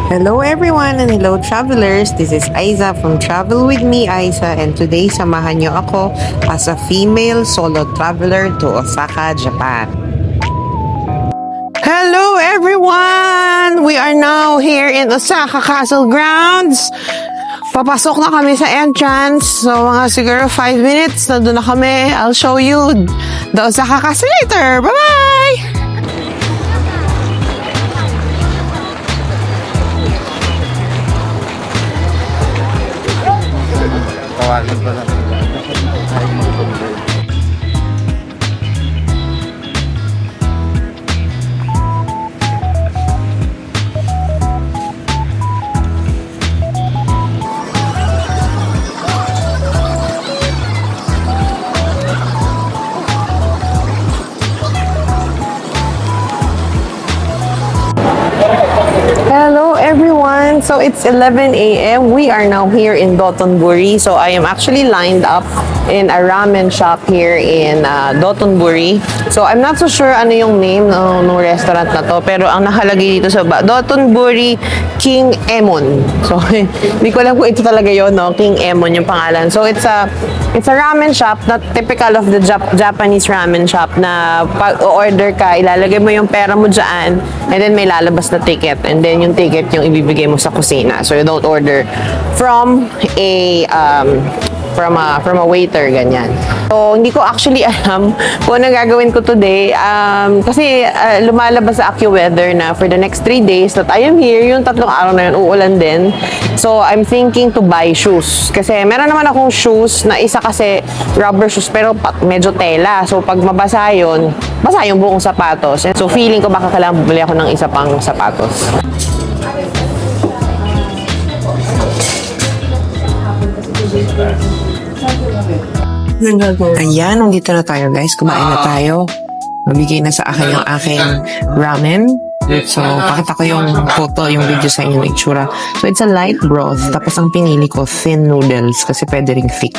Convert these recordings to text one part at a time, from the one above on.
Hello everyone and hello travelers. This is Aiza from Travel With Me Aiza, and today samahan niyo ako as a female solo traveler to Osaka, Japan. Hello everyone! We are now here in Osaka Castle Grounds. Papasok na kami sa entrance. So mga siguro 5 minutes nandun na kami. I'll show you the Osaka Castle later. Bye-bye! Tawagan pa lang. Ay, mag-convert. Hello everyone! So it's 11 a.m. We are now here in Dotonbori. So I am actually lined up in a ramen shop here in Dotonbori. So I'm not so sure ano yung name ng restaurant na to, pero ang nakalagay dito sa Dotonbori King Emon. So hindi ko alam kung ito talaga yon, no? King Emon yung pangalan. So it's a ramen shop na typical of the Japanese ramen shop na pag order ka, ilalagay mo yung pera mo dyan and then may lalabas na ticket, and then yung ticket yung ibibigay mo sa kusina. So you don't order from a waiter, ganyan. So, hindi ko actually alam kung ano gagawin ko today. Kasi lumalabas sa AccuWeather na for the next 3 days that I am here, yung 3 araw na yun, uulan din. So, I'm thinking to buy shoes. Kasi meron naman akong shoes na isa kasi rubber shoes, pero medyo tela. So, pag mabasa yun, basa yung buong sapatos. So, feeling ko baka kailangan bumili ako ng isa pang sapatos. Ayan, nandito na tayo guys. Kumain na tayo. Mabigay na sa akin yung aking ramen. So, pakita ko yung photo, yung video sa inyo ng itsura. So, it's a light broth. Tapos ang pinili ko, thin noodles. Kasi pwede ring thick.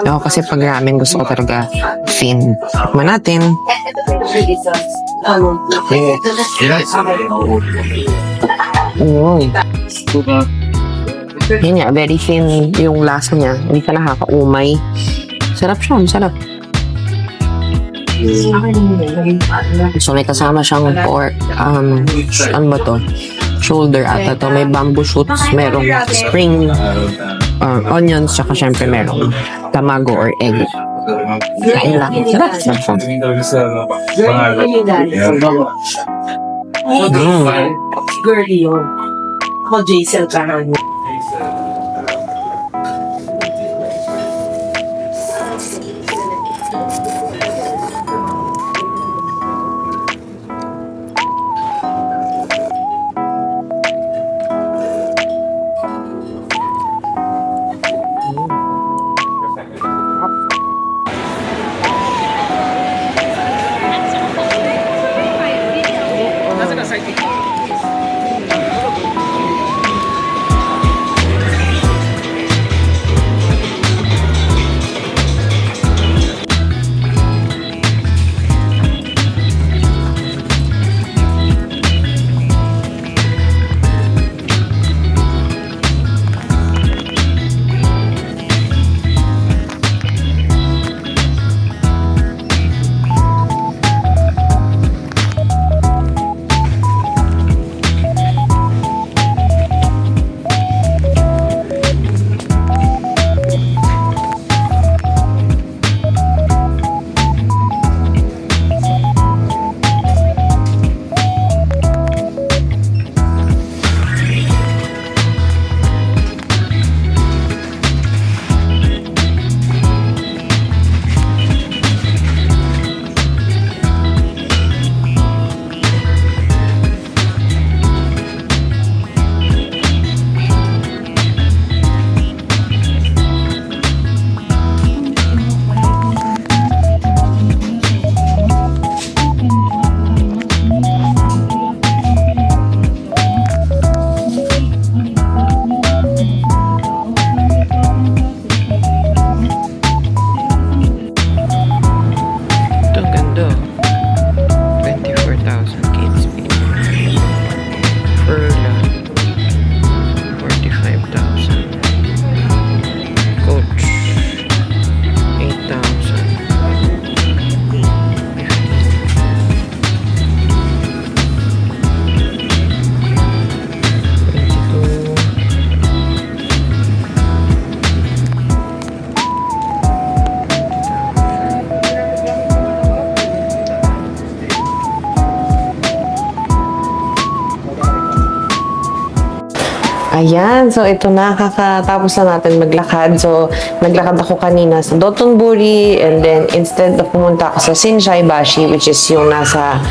Ako kasi pag ramen, gusto ko talaga thin. Tikman natin. Yun nga, very thin yung lasa niya. Hindi ka nakakaumay. Sarap siya, sarap. So may kasama siyang pork, ano ba to? Shoulder ata to. May bamboo shoots, merong spring onions, tsaka syempre merong tamago or egg. Kain lang. Sarap. Girly yun. Ako, Jaisel ka na. Ayan, so ito na, kakatapos na natin maglakad. So, naglakad ako kanina sa Dotonbori, and then instead of pumunta ako sa Shinsaibashi, which is yung nasa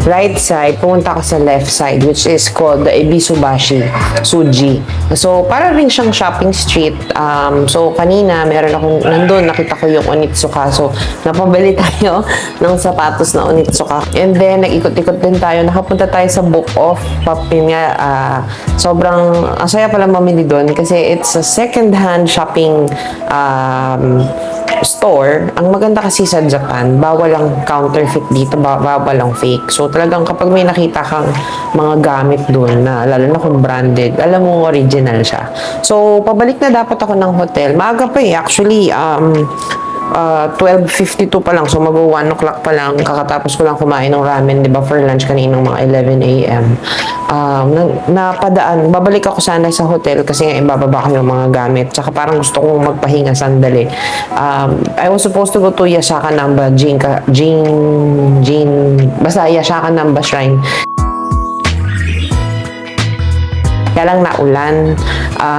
right side, pumunta ako sa left side, which is called the Ebisubashi Suji. So, para rin siyang shopping street. So, kanina, meron akong, nandun, nakita ko yung Onitsuka. So, napabili tayo ng sapatos na Onitsuka. And then, nag-ikot-ikot din tayo. Nakapunta tayo sa Book of Papinya. Sobrang, ang saya pala mamili doon kasi it's a second-hand shopping store. Ang maganda kasi sa Japan, bawal ang counterfeit dito, bawal ang fake. So talagang kapag may nakita kang mga gamit doon na lalo na kung branded, alam mo original siya. So pabalik na dapat ako ng hotel. Maaga pa actually 12:52 pa lang. So mag-1 o'clock pa lang. Kakatapos ko lang kumain ng ramen, di ba, for lunch kaninang mga 11 a.m. Napadaan. Babalik ako sana sa hotel kasi nga ibababa ko yung mga gamit. Tsaka parang gusto kong magpahinga sandali. I was supposed to go to Yashaka Namba basta Yashaka Namba Shrine. Kaya lang naulan.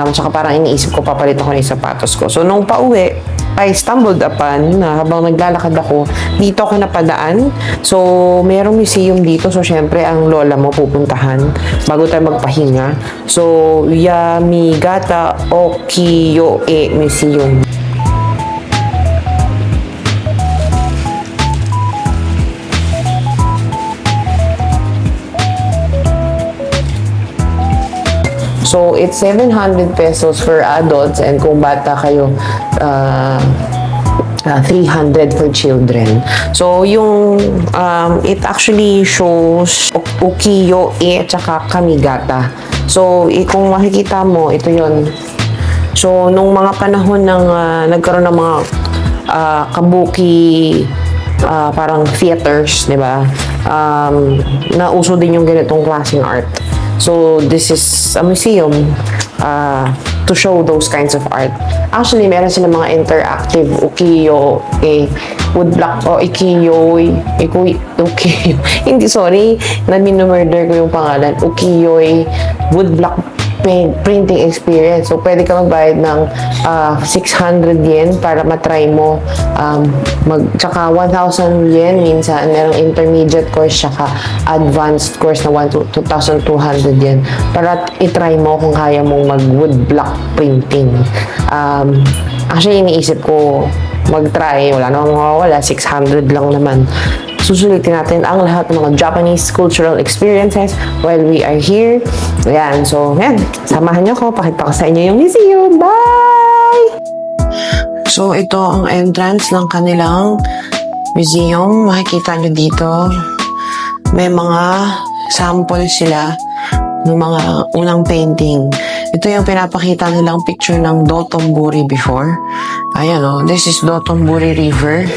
Tsaka parang iniisip ko papalit ako ng sapatos ko. So nung pauwi, I stumbled upon na habang naglalakad ako, dito ako napadaan. So, merong museum dito. So, syempre, ang lola mo pupuntahan bago tayo magpahinga. So, Yamigata Okiyo-e Museum. So, it's 700 pesos for adults, and kung bata kayo, 300 for children. So, yung, it actually shows ukiyo-e at saka kamigata. So, kung makikita mo, ito yon. So, nung mga panahon ng nagkaroon ng mga kabuki, parang theaters, di ba? Nauso din yung ganitong klaseng art. So, this is a museum to show those kinds of art. Actually, meron sila mga interactive ukiyo, woodblock, o ukiyo. Hindi, sorry, na-murder ko yung pangalan. Ukiyo, woodblock printing experience. So, pwede ka magbayad ng 600 yen para matry mo. Tsaka 1,000 yen minsan. Merong intermediate course, tsaka advanced course na 2,200 yen. Para itry mo kung kaya mong mag-woodblock printing. Actually, iniisip ko mag-try. Wala namang mawawala. 600 lang naman. Susulitin natin ang lahat ng mga Japanese cultural experiences while we are here. Ayan, so, yan. Samahan niyo ko. Pakita ko sa inyo yung museum. Bye! So, ito ang entrance ng kanilang museum. Makikita nyo dito. May mga sample sila ng mga unang painting. Ito yung pinapakita nilang picture ng Dotonbori before. Ayan o. This is Dotonbori River.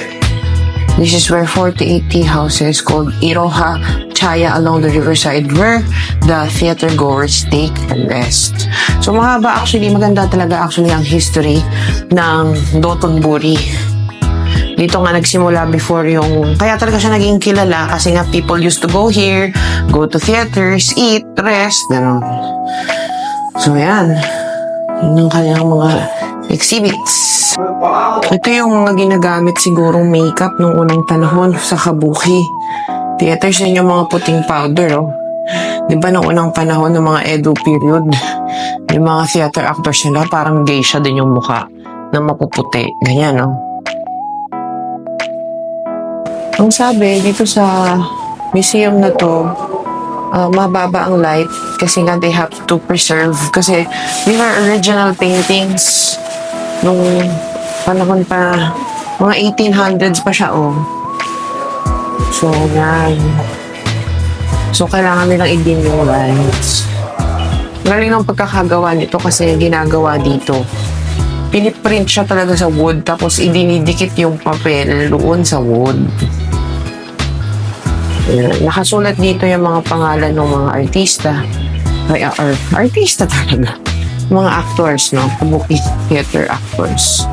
This is where 48 tea houses called Iroha Chaya along the riverside where the theater goers take and rest. So mahaba actually, maganda talaga actually ang history ng Dotonbori. Dito nga nagsimula before yung, kaya talaga siya naging kilala kasi nga people used to go here, go to theaters, eat, rest, gano'n. So yan, yun yung kanyang mga exhibits. Ito yung mga ginagamit sigurong makeup nung unang panahon sa kabuki. Theaters yun yung mga puting powder, oh. Di ba nung unang panahon ng mga Edo period, yung mga theater actors nila parang geisha din yung mukha na mapuputi. Ganyan, oh. Ang sabi dito sa museum na to, mababa ang light kasi nga they have to preserve kasi these are original paintings nung panahon pa, mga 1800s pa siya, oh. So, yan. So, kailangan nilang i-dim yung lights. Galing ng pagkakagawa nito kasi ginagawa dito. Piniprint siya talaga sa wood tapos idinidikit yung papel doon sa wood. Yan. Nakasulat dito yung mga pangalan ng mga artista. Ay, artista talaga. Mga actors, no? Kabuki theater actors.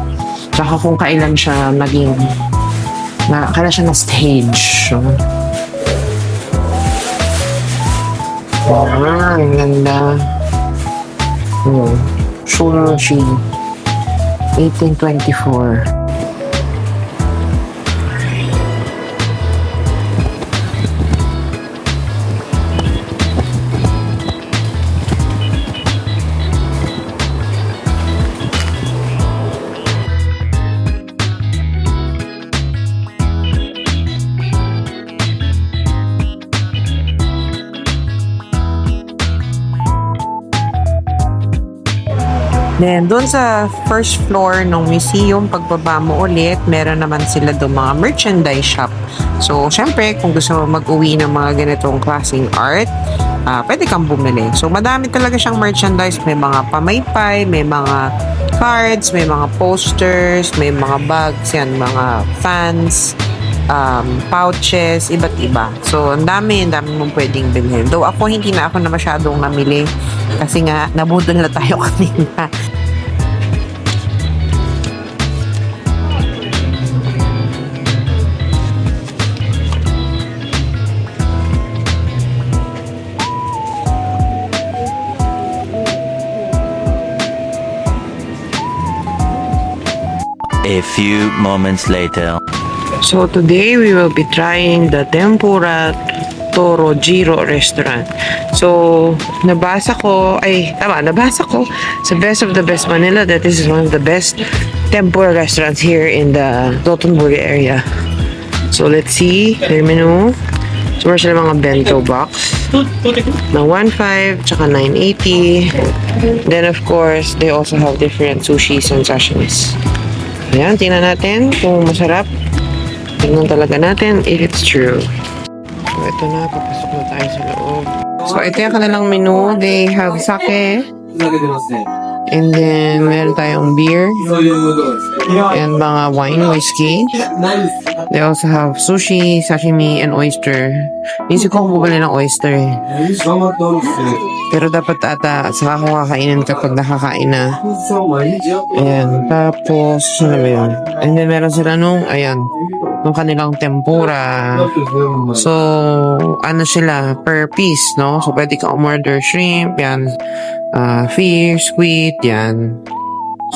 Tsaka kung kailan siya naging kailan siya na stage. So. Ang ganda. Shunshi. 1824. Then, doon sa first floor ng museum, pagbaba mo ulit, meron naman sila doon mga merchandise shop. So, syempre, kung gusto mo mag-uwi ng mga ganitong klaseng art, pwede kang bumili. So, madami talaga siyang merchandise. May mga pamaypay, may mga cards, may mga posters, may mga bags, yan, mga fans, pouches, iba't iba. So, ang dami mong pwedeng bilhin. Though ako, hindi na ako na masyadong namili kasi nga, nabudol na tayo kanina. A few moments later. So today we will be trying the Tempura Torojiro restaurant. So nabasa ko sa Best of the Best Manila that this is one of the best tempura restaurants here in the Dotonbori area. So let's see their menu. So meron sila mga bento box na 1.5 tsaka 980. Then of course they also have different sushis and sashimis. Ayan, tingnan natin kung masarap. Tingnan talaga natin if it's true. So, ito na. Papasok na tayo sa loob. So, ito yung kanilang menu. They have sake. And then, meron tayong beer. And mga wine, whiskey. They also have sushi, sashimi, and oyster. Isip ko kung bumili ng oyster eh. Pero dapat ata, saka ako kakainin kapag nakakain na. Ayan. Tapos, ano ba yun? And then, meron sila nung kanilang tempura. So, ano sila, per piece, no? So, pwede kang umorder shrimp, yan. Fish, squid, yan.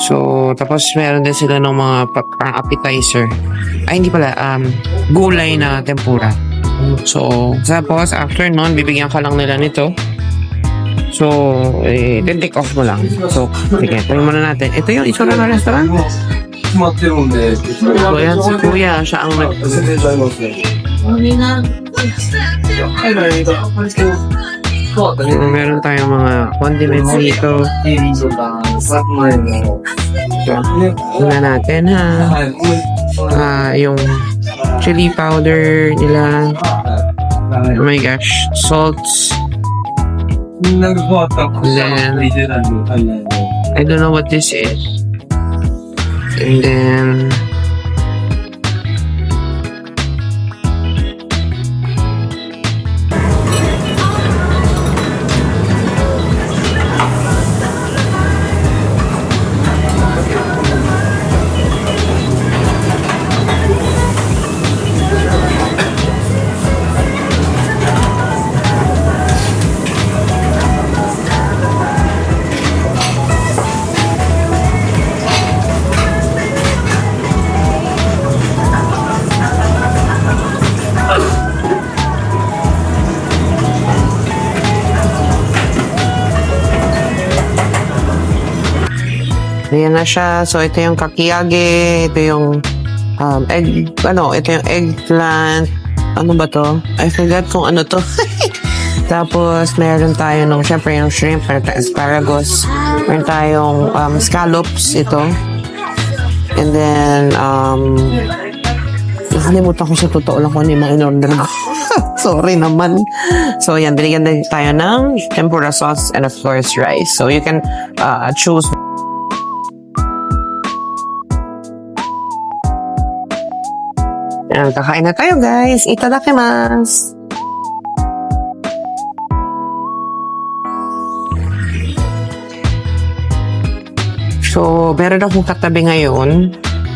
So, tapos meron din sila ng mga appetizer. Ay, hindi pala, gulay na tempura. So, tapos, after nun, bibigyan ka lang nila nito. So, take off mo lang. So, sige, tingnan muna natin. Ito yung itsura ng restaurant. So, yan si Kuya. Siya ang meron tayong mga condiments dito. Tingnan natin, ha. Yung chili powder nila. Oh my gosh. Salts. Then, I don't know what this is. And then, ayan na siya. So, ito yung kakiyage. Ito yung ito yung eggplant. Ano ba to? I forgot kung ano to. Tapos, meron tayo nung, syempre, yung shrimp, meron tayong asparagus. Meron tayong scallops, ito. And then, nakalimutan ko sa totoo lang kung ano yung mga in-order ko. Sorry naman. So, yan, binigyan din tayo ng tempura sauce and of course, rice. So, you can choose. Ayan, kakain na tayo, guys. Itadakimasu! So, meron akong katabi ngayon.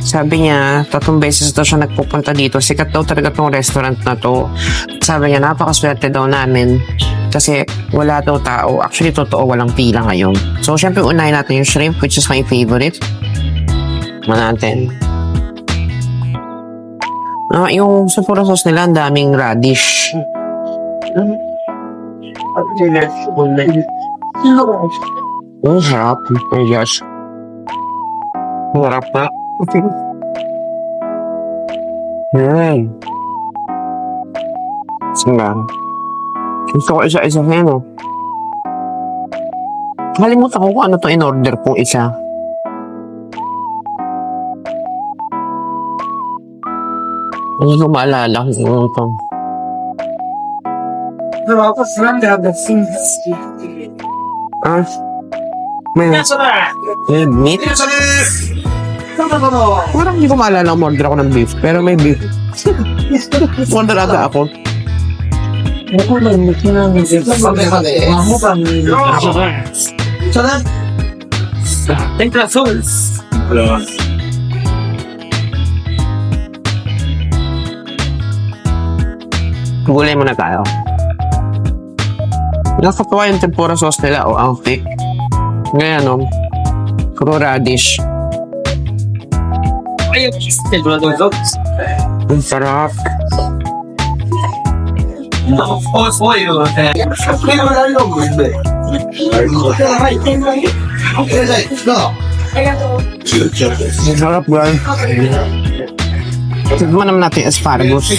Sabi niya, 3 beses daw siya nagpupunta dito. Sikat daw talaga tong restaurant na to. Sabi niya, napakaswerte daw namin. Kasi wala daw tao. Actually, totoo, walang pila ngayon. So, syempre, unahin natin yung shrimp, which is my favorite. Natin. Yung sa pura sauce nila, ang daming radish. Sarap. Oh, yes. Sarap na. Sige. Gusto ko isa-isa na yun, oh. Kalimutan ko kung ano to in-order kong isa. Hindi ko maalala kung ano to. Meat? Parang hindi ko maalala kung order ako ng beef, pero may beef. Order ata ako. Gulay muna tayo. Nakakatawa yung tempura sauce nila, ang thick. Ngayon, puro radish. Ang sarap. Ang sarap, guys. Tignan naman natin asparagus.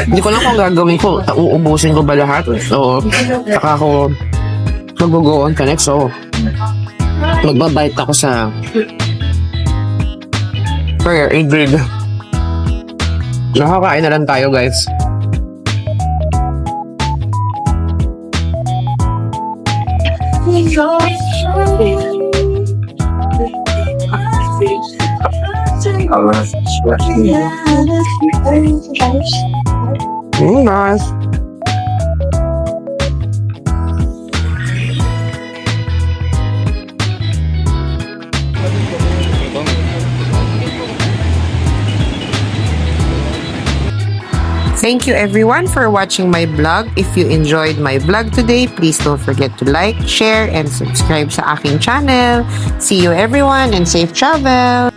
Hindi ko lang kung gagawin ko. Uubusin ko ba lahat? O saka ako mag-go on connect. So, magbabite ako sa prayer Ingrid. Nakakain na lang tayo, guys. Nice. Thank you everyone for watching my vlog. If you enjoyed my vlog today, please don't forget to like, share, and subscribe sa aking channel. See you everyone and safe travel!